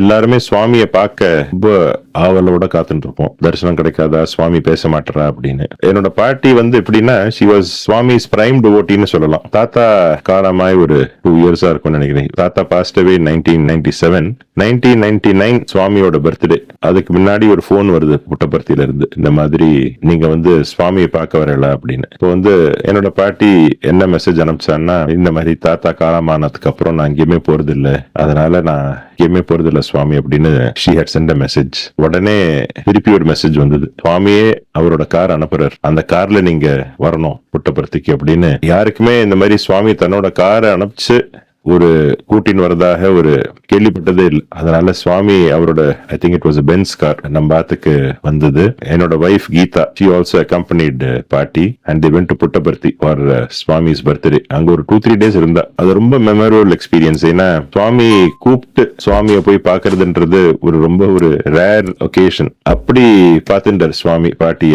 எல்லாருமே சுவாமியை பார்க்க ரொம்ப ஆவலோட காத்துட்டு இருப்போம். தரிசனம் கிடைக்காதா, சுவாமி பேச மாட்டறா அப்படின்னு. என்னோட பாட்டி வந்து எப்படின்னா, she was சுவாமிஸ் பிரைம் டிவோட்டின்னு சொல்லலாம். தாத்தா காலமாய் ஒரு 2 இயர்ஸா இருக்கும்னு நினைக்கிறேன். தாத்தா பாஸ்ட் அவே 1997. 1999 சுவாமியோட பர்த்டே. அதுக்கு முன்னாடி ஒரு போன் வருது புட்டபர்த்தியில இருந்து, இந்த மாதிரி நீங்க வந்து சுவாமியை பார்க்க வரல அப்படின்னு. இப்போ வந்து என்னோட பாட்டி என்ன மெசேஜ் அனுப்பிச்சான்னா, இந்த மாதிரி தாத்தா காலமானதுக்கு அப்புறம் நான் எங்கேயுமே போறது இல்ல, அதனால நான் எங்கேயுமே போறது இல்ல சுவாமி அப்படின்னு she had sent a message. உடனே திருப்பி ஒரு மெசேஜ் வந்தது, சுவாமியே அவரோட கார் அனுப்புறார், அந்த கார்ல நீங்க வரணும் புட்டபர்த்திக்கு அப்படின்னு. யாருக்குமே இந்த மாதிரி சுவாமி தன்னோட காரை அனுப்பிச்சு ஒரு கூட்டின் வரதாக ஒரு கேள்விப்பட்டதே இல்லை. அதனால சுவாமி அவரோட I think it was Benz car நம்ம பாத்துக்கு வந்தது. என்னோட wife Geetha, she also accompanied பாட்டி and they went to Puttaparthi for Swami's birthday. அங்க ஒரு 2-3 days இருந்தா. அது ரொம்ப மெமரபிள் எக்ஸ்பீரியன்ஸ். ஏன்னா சுவாமி கூப்பிட்டு சுவாமியை போய் பாக்குறதுன்றது ஒரு ரொம்ப ஒரு ரேர் ஒகேஷன். அப்படி பார்த்துட்டார் சுவாமி பாட்டிய.